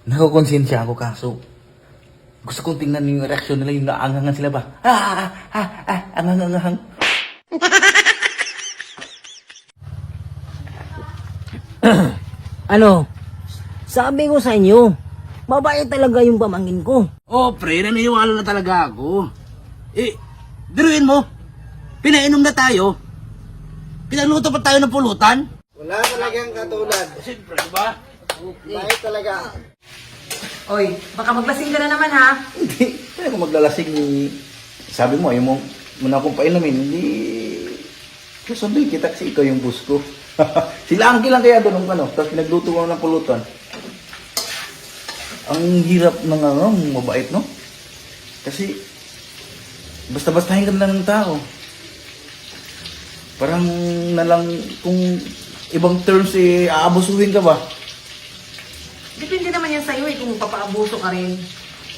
Nakukonsensya ako kaso gusto kong tingnan yung reaksyon nila, yung naangangan sila ba? Angangangang. Ano? Sabi ko sa inyo, babae talaga yung pamangkin ko. Oh, pre, naniniwala na talaga ako. Diruin mo. Pinainom na tayo. Pinagluto pa tayo ng pulutan. Wala talagang katulad. Siyempre, diba? Bahay talaga. Oy, baka maglasing ka na naman ha. Hindi. Kaya kung maglalasing ni... Sabi mo, ayaw mo muna akong painumin. Hindi... Susunduin kita kasi ikaw yung boss ko. Sila angki lang kaya doon ng tapos pinagluto mo ng pulutan. Ang hirap ng mabait, no? Kasi basta-bastahin ka na ng tao. Parang nalang kung ibang terms aabusuhin ka ba? Depende naman yan sa'yo kung papaabuso ka rin.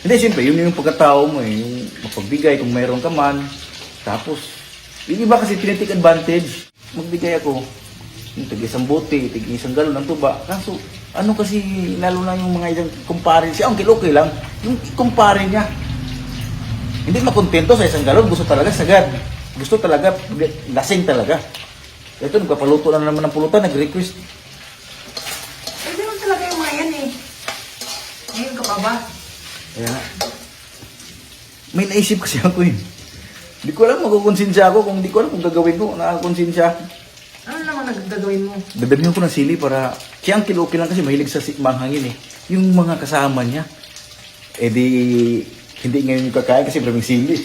Hindi, siyempre, yun yung pagkatao mo yung mapagbigay kung mayroon ka man. Tapos, yung iba kasi tinitake advantage. Magbigay ako, yung tig-isang bote, tig-isang galon ng tuba. Kaso, ano kasi, lalo na yung mga isang kumpare, siya, okay lang, yung kumpare niya. Hindi makontento sa isang galon, gusto talaga sagad. Gusto talaga, lasing talaga. Ito, nagpapaluto na naman ng pulutan, nag-request. Eh, ganun talaga yung mga yan Ngayon ka pa ba? Kaya, may naisip kasi ako eh. Hindi ko alam, magkukonsensya ako kung hindi ko alam kung gagawin ko, nakakonsensya. Ano naman nagagawin mo? Dadagyan ko ng sili para, siya ang kilo lang kasi mahilig sa manghangin eh. Yung mga kasama niya, di, hindi ngayon yung kakain kasi maraming sili.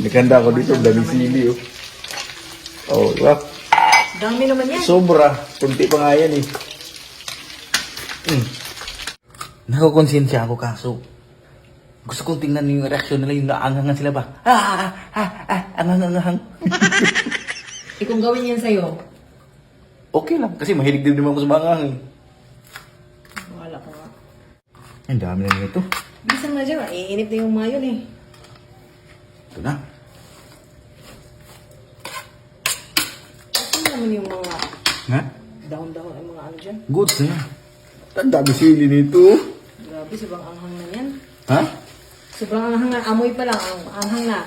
Nakanda ko dito, daming sili oh. Oh, diba? Dami naman yan. Sobra, kunti pa nga yan eh. Nakukonsensya ako kaso gusto kong tingnan yung reaksyon nila, yung naangangan sila ba? Angangang. Kung gawin yan sa'yo, Okay lang, kasi mahilig din naman ako sa manghang. wala ka nga. Ang dami na nito. Bilisan na dyan, iinip na yung mayon Ito na. Ano naman yung mga Ha? dahon-dahon, ang mga ano dyan? Good na. Ang dami sili nito. Grabe, sobrang anghang na yan. Ha? Sobrang anghang na, amoy pa lang, ang anghang na.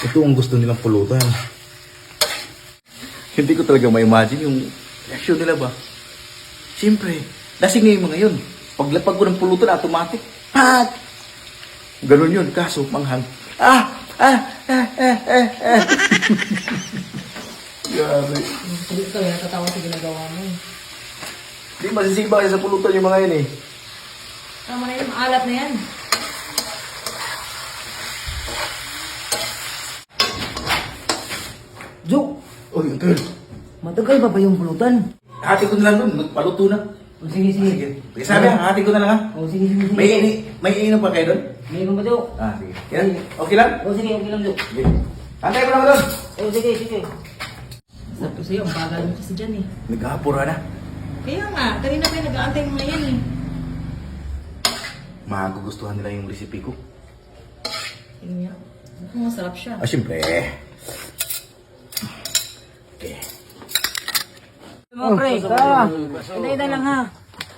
Ito ang gusto nilang pulutan. Hindi ko talaga ma-imagine yung reaksyon nila ba. Siyempre, lasing na yung mga yun. Paglapag ko ng pulutan, automatic. Pat! Ganon yun, kaso manghang. Grabe. Sabi ko, natatawa sa ginagawa mo. Di masisiba kasi sa pulutan yung mga yun eh. Tama na yun, maalat na yan. Jo, Uy, Uncle. matagal ba ba yung pulutan? Hati ko na lang dun, magpaluto na. O, sige. Sige. Sabi, hati ko na lang ha. O, sige. May ininom pa kayo dun? Mayroon ba, Jo? Sige. Yan. Okay lang? O, sige, okay lang, Jo. Sige. Antay mo lang dun. O, sige. Sabi ko sa'yo, ang bagal mo kasi dyan Naghahapura na. Kaya nga, kanina pa yung nag-aantay mo na yan Magugustuhan nila yung recipe ko. Tingnan niya. Mukhang masarap siya. Siyempre. Okay. O, pre, ka. Hinay lang ha.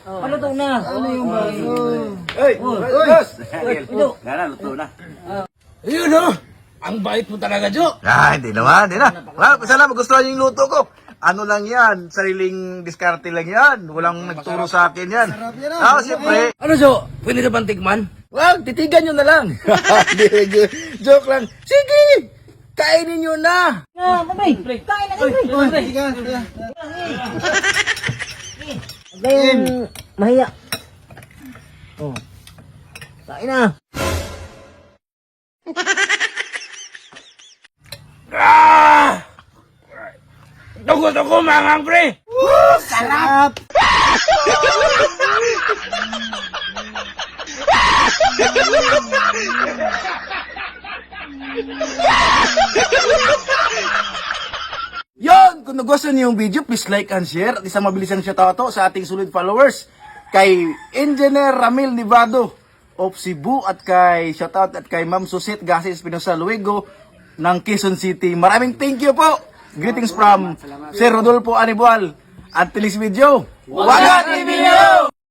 Paluto na. Ano yung bahay? Hey! Boss! Jo. Luto na. Ayun oh! Ang bait mo talaga, Jo. Hindi na. Well, sana magustuhan yung luto ko. Ano lang yan, sariling diskarte lang yan. Walang nagturo sa akin yan. Siyempre. Ano, Jo? Pwede na bang tikman? Wag, titigan nyo na lang. Joke lang. Sige! Kainin nyo na! Kain na kayo, pre. Ngayon, mahiya. O. Kain na. Dugot ako, mangang, pre! Sarap! Yon! Kung nagustuhan niyo yung video, please like and share. At isang mabilisang shoutout sa ating solid followers. Kay Engineer Ramil Nivado of Cebu at kay shoutout at kay Ma'am Susit Gasis Espinosa Luego ng Quezon City. Maraming thank you po! Greetings from Sir Rodolfo Anibual. at Tilis Video. Wagat TV!